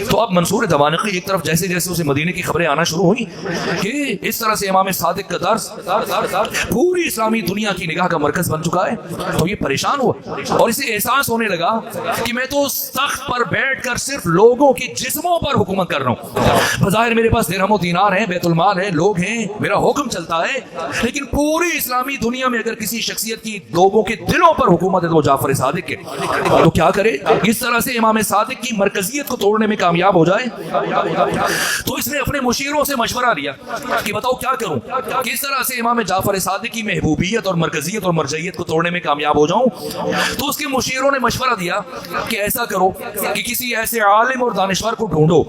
تو اب منصور دمانقی ایک طرف جیسے جیسے اسے مدینے کی خبریں آنا شروع ہوئی کہ اس طرح سے امام صادق کا درس پوری اسلامی دنیا کی نگاہ کا مرکز بن چکا ہے، تو یہ پریشان ہوا اور اسے احساس ہونے لگا کہ میں تو تخت پر بیٹھ کر صرف لوگوں کے جسموں پر حکومت کر رہا ہوں، بظاہر میرے پاس درہم و دینار ہیں، بیت المال ہے، لوگ ہیں، میرا حکم چلتا ہے، لیکن پوری اسلامی دنیا میں اگر کسی شخصیت کی لوگوں کے دلوں پر حکومت ہے تو وہ جعفر صادق ہے، تو کیا کرے؟ اس طرح سے امام صادق کی مرکزیت کو توڑنے میں کامیاب ہو جائے۔ تو اس نے اپنے مشیروں سے مشورہ لیا کہ بتاؤ کیا کروں، کس طرح سے امام جعفر صادق کی محبوبیت اور مرکزیت اور مرجعیت کو توڑنے میں کامیاب ہو جاؤں۔ تو اس کے مشیروں نے مشورہ دیا کہ ایسا کرو کہ کسی ایسے عالم اور دانشور کو ڈھونڈو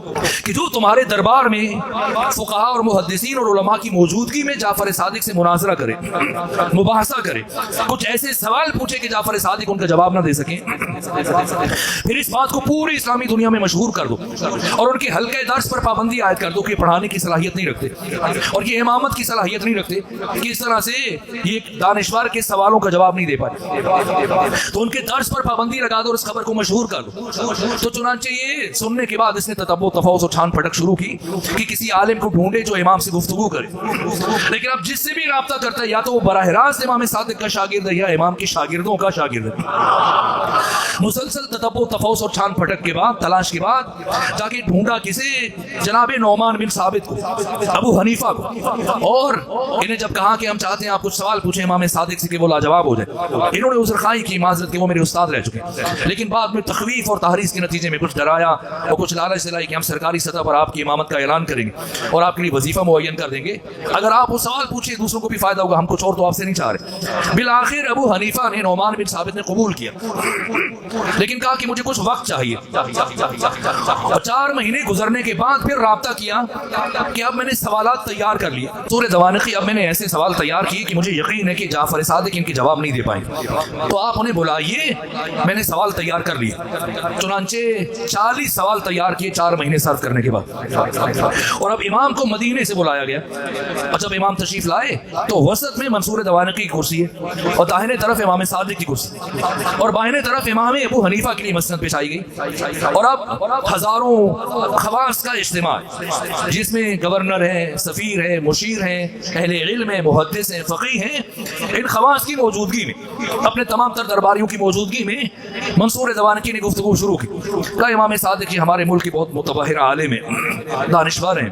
کہ جو تمہارے دربار میں فقہاء اور محدثین اور علماء کی موجودگی میں جعفر صادق سے مناظرہ کرے، مباحثہ کرے، کچھ ایسے سوال پوچھے کہ جعفر صادق ان کا جواب نہ دے سکیں، پھر اس بات کو پوری اسلامی دنیا میں مشہور کر دو اور ان کے حلقہ درس پر پابندی عائد کر دو کہ پڑھانے کی صلاحیت نہیں رکھتے اور یہ امامت کی صلاحیت نہیں رکھتے کہ اس طرح سے یہ دانشور کے سوالوں کا جواب نہیں دے پائے، تو ان کے درس پر پابندی لگا دو اور اس خبر کو مشہور کر دو۔ تو چنانچہ یہ سننے کے بعد اس نے تتبع و تفحص اور چھان پھٹک شروع کی کہ کسی عالم کو ڈھونڈے جو امام سے گفتگو کرے، لیکن اب جس سے بھی رابطہ کرتا ہے یا تو وہ براہ راست امام صادق کا شاگرد ہے یا امام کے شاگردوں کا شاگرد ہے۔ مسلسل تتبع و تفحص اور چھان پھٹک کے بعد، تلاش کے بعد جا کے ڈھونڈا کسے؟ جناب نعمان بن ثابت کو، ابو حنیفہ کو، اور انہیں جب کہا کہ ہم چاہتے ہیں آپ کچھ سوال پوچھیں امام صادق سے کہ وہ لاجواب ہو جائے، انہوں نے عذر خواہی کی، معذرت کہ وہ میرے استاد رہ چکے ہیں، لیکن بعد میں تخویف اور تحریض کے نتیجے میں کچھ ڈرایا اور کچھ لالچ دلائی کہ ہم سرکاری سطح پر آپ کی امامت کا اعلان کریں گے اور آپ کے لیے وظیفہ معین کر دیں گے، اگر آپ وہ سوال پوچھیں دوسروں کو بھی فائدہ ہوگا، ہم کچھ اور تو آپ سے نہیں چاہ رہے۔ بالآخر ابو حنیفہ نے نعمان بن ثابت نے قبول کیا، لیکن کہا کہ مجھے کچھ وقت چاہیے، اور 4 مہینے گزرنے کے بعد پھر رابطہ کیا کہ اب میں نے سوالات تیار کر لیے، سورہ دوانقی، اب میں نے ایسے سوال تیار کیے کہ مجھے یقین ہے کہ جعفر صادق ان کے جواب نہیں دے پائیں، تو آپ انہیں بلائیے، میں نے سوال تیار کر لیے۔ چنانچہ 40 سوال تیار کیے 4 مہینے صرف کرنے کے بعد، اور اب امام کو مدینے سے بلایا گیا، اور جب امام تشریف لائے تو وسط میں منصور دوانقی کی کرسی ہے اور داہنے طرف امام صادق کی کرسی اور بائیں طرف امام ابو حنیفہ کے لیے مسند پیش آئی گئی، اور اب ہزاروں خواص کا اجتماع جس میں گورنر ہیں، سفیر ہیں، مشیر ہیں، اہل علم ہیں، محدث ہیں، فقیہ ہیں، ان خواص کی موجودگی میں، اپنے تمام تر درباریوں کی موجودگی میں منصور دوانقی نے گفتگو شروع کی۔ کہا امام صادق یہ ہمارے ملک کے بہت متبحر عالم ہیں، دانشور ہیں،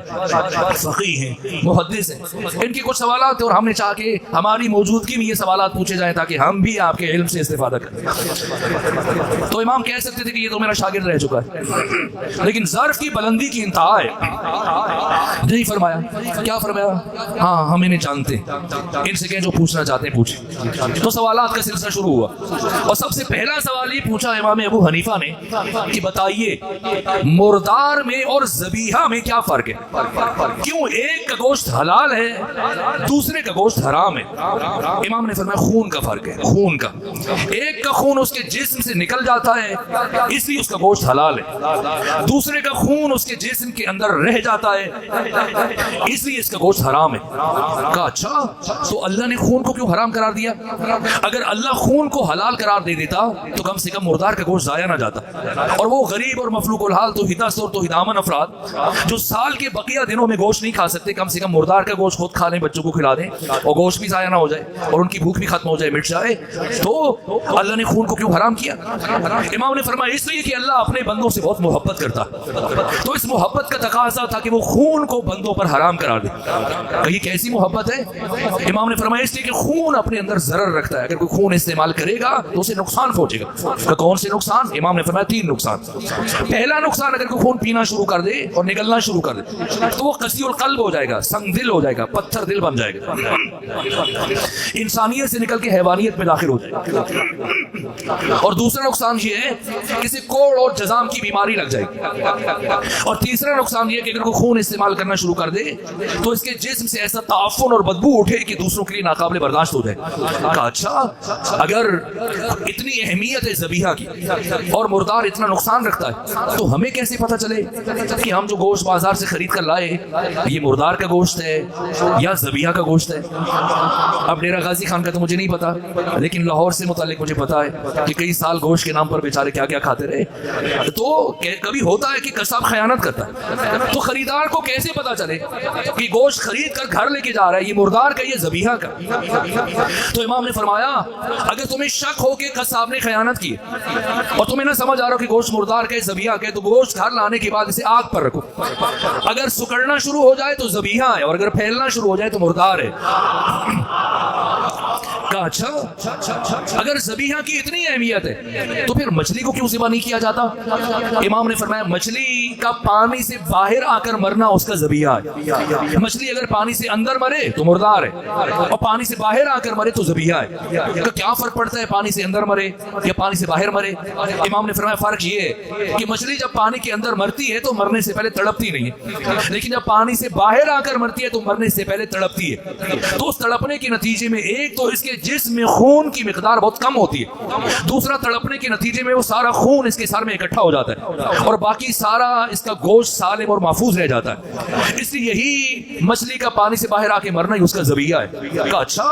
فقیہ ہیں، محدث ہیں، ان کے کچھ سوالات تھے اور ہم نے چاہا کہ ہماری موجودگی میں یہ سوالات پوچھے جائیں تاکہ ہم بھی آپ کے علم سے استفادہ کریں۔ تو امام کہہ سکتے تھے کہ یہ تو میرا شاگرد رہ چکا ہے، لیکن ظرف کی بلندی کی انتہا ہے، نہیں فرمایا۔ کیا فرمایا؟ ہاں ہم انہیں جانتے ہیں، ان سے کہیں جو پوچھنا چاہتے ہیں پوچھیں۔ تو سوالات کا سلسلہ شروع ہوا اور سب سے پہلا سوال یہ پوچھا امام ابو حنیفہ نے کہ بتائیے مردار میں اور ذبیحہ میں کیا فرق ہے؟ کیوں ایک کا گوشت حلال ہے دوسرے کا گوشت حرام ہے؟ امام نے فرمایا خون کا فرق ہے، خون کا، ایک کا خون اس کے جسم سے نکل جاتا ہے اس لیے اس کا گوشت حلال ہے، دوسرے کا خون اس کے جسم کے اندر رہ جاتا ہے اس لیے اس کا گوشت حرام ہے۔ کہا اچھا تو اللہ نے خون کو کیوں حرام قرار دیا؟ اگر اللہ خون کو حلال قرار دے دیتا تو کم سے کم مردار کا گوشت ضائع نہ جاتا، اور وہ غریب اور مفلوق الحال تو ہداس اور تو ہدامن افراد جو سال کے بقیہ دنوں میں گوشت نہیں کھا سکتے، کم سے کم مردار کا گوشت خود کھا لیں، بچوں کو کھلا دیں اور گوشت بھی ضائع نہ ہو جائے اور ان کی بھوک بھی ختم ہو جائے، مٹ جائے، تو اللہ نے خون کو کیوں حرام کیا؟ امام نے فرمایا اس لیے کہ اللہ اپنے بندوں سے بہت محبت کرتا، تو اس محبت کا تقاضا تھا کہ وہ خون کو بندوں پر حرام قرار دے۔ کہ یہ کیسی محبت ہے؟ امام نے فرمایا اس لیے کہ خون اپنے اندر ضرر رکھتا ہے، اگر کوئی خون استعمال کرے گا تو اسے نقصان پہنچے گا۔ کون سے نقصان؟ امام نے فرمایا 3 نقصان۔ پہلا نقصان اگر کوئی خون پینا شروع کر دے اور نکلنا شروع کر دے تو وہ قسی القلب ہو جائے گا، سنگ دل ہو جائے گا، پتھر دل بن جائے گا، انسانیت سے نکل کے حیوانیت میں داخل ہو جائے گا۔ اور دوسرا نقصان یہ ہے کسی کوڑ اور جزام کی بیماری لگ جائے گی، اور تیسرا نقصان یہ کہ اگر کوئی خون استعمال کرنا شروع کر دے تو اس کے جسم سے ایسا تعفن اور بدبو اٹھے کہ دوسروں کے لیے ناقابل برداشت ہو جائے۔ کہا اچھا اگر اتنی اہمیت ہے ذبیحہ کی اور مردار اتنا نقصان رکھتا ہے تو ہمیں کیسے پتہ چلے کہ ہم جو گوشت بازار سے خرید کر لائے یہ مردار کا گوشت ہے یا ذبیحہ کا گوشت ہے؟ अब डेरा गाजी खान का तो मुझे नहीं पता, लेकिन लाहौर से मुतालिक मुझे पता है कि कई साल गोश्त के नाम पर बेचारे क्या क्या खाते रहे। तो कभी होता है कि कसाब खयानत करता है, तो खरीदार को कैसे पता चले कि गोश्त खरीद कर घर लेके जा रहा है ये मुर्दार का, ये ज़बीहा का? तो इमाम ने फरमाया अगर तुम्हें शक हो कि कसाब ने खयानत की और तुम्हें ना समझ आ रहा हो कि गोश्त मुर्दार का ज़बीहा का, तो गोश्त घर लाने के बाद इसे आग पर रखो। अगर सुकड़ना शुरू हो जाए तो ज़बीहा है, और अगर फैलना शुरू हो जाए तो मुर्दार है। कहा अच्छा, अगर ज़बीहा की इतनी अहमियत है तो फिर मछली को क्यों ज़िबा नहीं किया जाता? इमाम ने फरमाया मछली का पानी से बाहर आकर मरना उसका ज़बीहा है। मछली अगर पानी से अंदर मरे तो मुर्दार है, और पानी से बाहर आकर मरे तो ज़बीहा है। तो क्या फर्क पड़ता है पानी से अंदर मरे या पानी से बाहर मरे? इमाम ने फरमाया फर्क ये है कि मछली जब पानी के अंदर मरती है तो मरने से पहले तड़पती नहीं है, लेकिन जब पानी से बाहर आकर मरती है तो मरने से पहले तड़पती है। तो उस तड़पने के नतीजे में एक तो इसके जिस्म में खून की मिकदार बहुत कम होती है, दूसरा तड़पने के नतीजे में वो सारा खून इसके सर में इकट्ठा हो जाता है और बाकी सारा इसका गोश्त सालिम और महफूज रह जाता है। इसलिए यही मछली का पानी से बाहर आके मरना ही उसका ज़बीहा है। कहा अच्छा,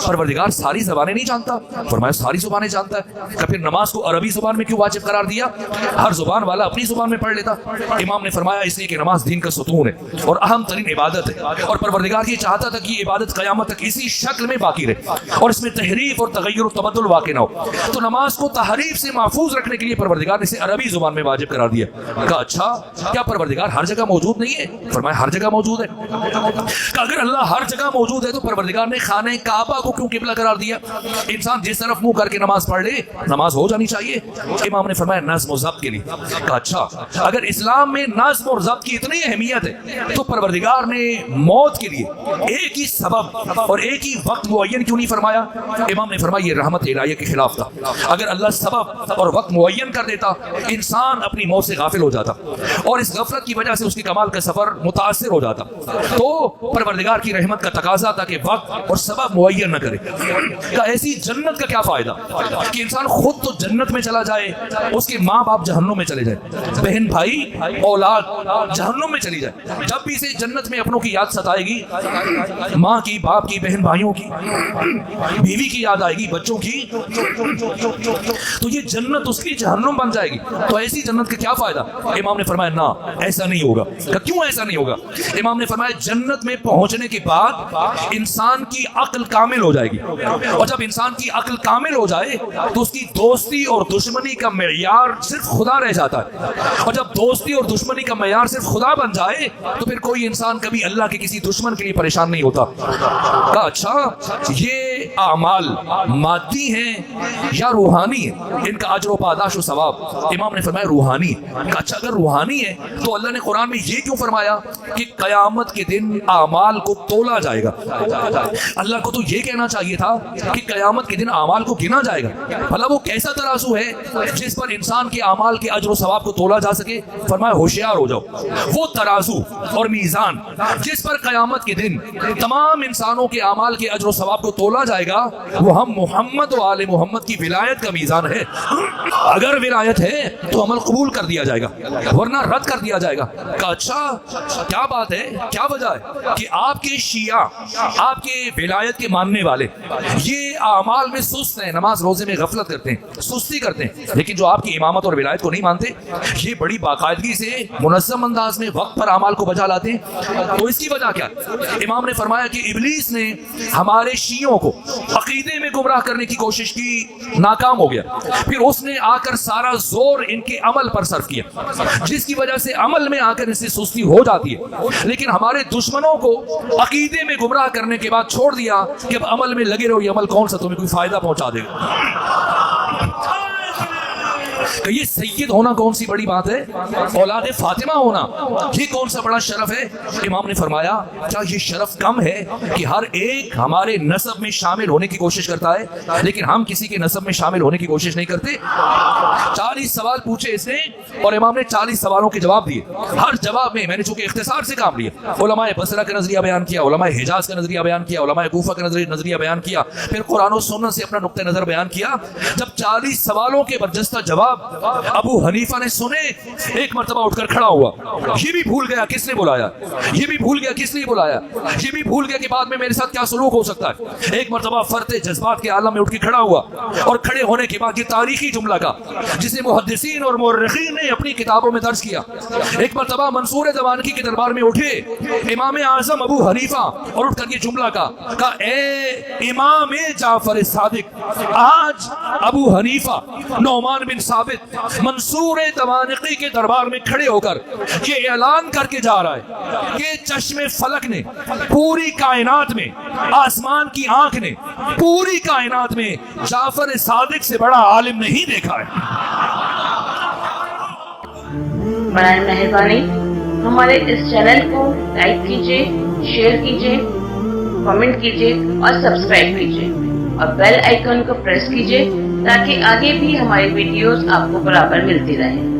परवरदिगार सारी ज़बानें नहीं जानता? फरमाया सारी ज़ुबानें जानता है। तो फिर नमाज को अरबी ज़ुबान में क्यों वाजिब करार दिया? हर ज़ुबान वाला अपनी ज़ुबान में पढ़ लेता। इमाम ने फरमाया इसलिए कि नमाज दीन का सुतून है और अहम तरीन इबादत है, और परवरदिगार ये चाहता था कि इबादत क़यामत तक इसी शक्ल में बाकी रहे और इसमें तहरीफ और तगय्युर और तबद्दुल वाक़ई ना हो। तो नमाज को तहरीफ से महफूज रखने के लिए परवरदिगार ने इसे अरबी ज़ुबान में वाजिब करार दिया। कहा अच्छा, क्या परवरदिगार हर जगह मौजूद नहीं है? फरमाया हर जगह मौजूद है। कहा अगर अल्लाह हर जगह मौजूद है तो परवरदिगार ने खाने काबा को क्यों किबला करार दिया? इंसान जिस तरफ मुंह करके नमाज पढ़ ले नमाज हो जानी चाहिए। इमाम ने फरमाया नज़्म और ज़ब्त के लिए। कहा अच्छा, अगर इस्लाम में नज़्म और ज़ब्त की इतनी अहमियत है तो परवरदिगार ने मौत के लिए एक ही सबब और एक ही वक्त मुअय्यन क्यों नहीं फरमाया? इमाम ने फरमाया ये रहमत इलाही के खिलाफ था। अगर अल्लाह सबब और वक्त मुअय्यन कर देता इंसान अपनी मौत से गाफिल हो जाता और इस गफलत की वजह से उसकी कमाल का सफर मुतासिर हो जाता। तो परवरदिगार की रहमत का तकाजा था कि वक्त और सबब मुअय्यन न करे। का ऐसी जन्नत का क्या फायदा कि इंसान खुद तो जन्नत में चला जाए, उसके माँ बाप जहन्नुम में चले जाए, बहन भाई औलाद जहन्नुम में चली जाए। जब भी इसे जन्नत में अपनों की याद सताएगी, माँ की, बाप की, बहन भाइयों की, बीवी की याद आएगी, बच्चों की, तो ये जन्नत उसकी जहन्नुम बन जाएगी। तो ऐसी जन्नत का क्या फायदा? इमाम ने फरमाया ना, ऐसा नहीं होगा। क्यों ऐसा नहीं होगा? इमाम ने फरमाया जन्नत में पहुंचने के बाद इंसान की अक्ल कामिल हो जाएगी, और जब इंसान की अक्ल कामिल हो जाए तो उसकी दोस्ती और दुश्मनी का मेयार सिर्फ खुदा रह जाता है, और जब दोस्ती और दुश्मनी का मेयार सिर्फ खुदा बन जाए तो फिर कोई इंसान कभी अल्लाह के किसी दुश्मन के लिए परेशान नहीं होता। कहा अच्छा, ये आमाल मादी हैं या रूहानी है? इनका अजर व पादाश व सवाब? इमाम ने फरमाया रूहानी। अच्छा, अगर रूहानी है तो अल्लाह ने कुरान में ये क्यों फरमाया कि कयामत के दिन आमाल को तोला जाएगा? अल्लाह को तो ये कहना चाहिए था कि कयामत के दिन आमाल को गिना जाएगा। भला वो कैसा तराजू है जिस पर इंसान के आमाल के अजर व सवाब को तोला जा सके? फरमाया होशियार हो जाओ, वो तराजू और मीज़ान जिस पर कयामत के दिन तमाम इंसानों के आमाल के अजर व सवाब को तोला जाएगा वो हम मोहम्मद और आले मोहम्मद की विलायत का मीज़ान है। अगर विलायत है तो अमल कबूल कर दिया जाएगा, वरना रद्द कर दिया जाएगा। अच्छा, क्या बात है, क्या वजह है कि आपके शिया, आपके विलायत के मानने वाले ये आमाल में सुस्त हैं, नमाज रोजे में गफलत करते हैं, सुस्ती करते हैं, लेकिन जो आपकी इमामत और विलायत को नहीं मानते ये बड़ी बाकायदगी से मुनज़्ज़म अंदाज में वक्त पर आमाल को बचा लाते हैं। तो इसकी वजह क्या? इमाम ने फरमाया कि इब्लीस ने हमारे शियों को अकीदे में गुमराह करने की कोशिश की, नाकाम हो गया। फिर उसने आकर सारा जोर इनके अमल पर सर्व किया, जिसकी वजह से अमल में आकर इनसे सुस्ती हो जाती है। लेकिन हमारे दुश्मनों को अकीदे में गुमराह करने के बाद छोड़ दिया कि अब अमल में लगे रहो, ये अमल कौन सा तुम्हें कोई फायदा पहुंचा देगा। कि ये सैयद होना कौन सी बड़ी बात है, औलाद फातिमा होना ये कौन सा बड़ा शरफ है। इमाम ने फरमाया क्या ये शरफ कम है कि हर एक हमारे नसब में शामिल होने की कोशिश करता है, लेकिन हम किसी के नसब में शामिल होने की कोशिश नहीं करते। 40 सवाल पूछे इसने और इमाम ने 40 सवालों के जवाब दिए। हर जवाब में मैंने चूंकि इख्तिसार से काम लिया, उलमाए बसरा का नजरिया बयान किया, उलमाए हिजाज का नजरिया बयान किया, उलमाए कूफा का नजरिया बयान किया, फिर कुरान और सुन्नत से अपना नुक्ता नजर बयान किया। जब 40 सवालों के बरजस्ता जवाब अबू हनीफा ने सुने, एक मर्तबा उठकर खड़ा हुआ, ये भी भूल गया किसने बुलाया, ये भी भूल गया किसने बुलाया, ये भी भूल गया कि बाद में मेरे साथ क्या सलूक हो सकता है। एक मर्तबा फरते जज्बात के आलम में उठ के खड़ा हुआ और खड़े होने के बाद ये तारीखी जुमला का जिसे मुहद्दिसीन और मुर्रिखीन ने अपनी किताबों में दर्ज किया। एक मर्तबा मंसूर दवानकी के दरबार में उठे इमाम आजम अबू हनीफा और उठकर ये जुमला का ए इमाम जाफर सादिक, आज अबू हनीफा नौमान बिन साबित मंसूर दवानकी के दरबार में खड़े होकर ये ऐलान करके जा रहा है कि चश्मे फलक ने पूरी कायनात में, आसमान की आंख ने पूरी कायनात में जाफर सादिक से बड़ा आलिम नहीं देखा है। बराए मेहरबानी हमारे इस चैनल को लाइक कीजिए, शेयर कीजिए, कमेंट कीजिए और सब्सक्राइब कीजिए और बेल आइकन को प्रेस कीजिए ताकि आगे भी हमारी वीडियोस आपको बराबर मिलती रहे।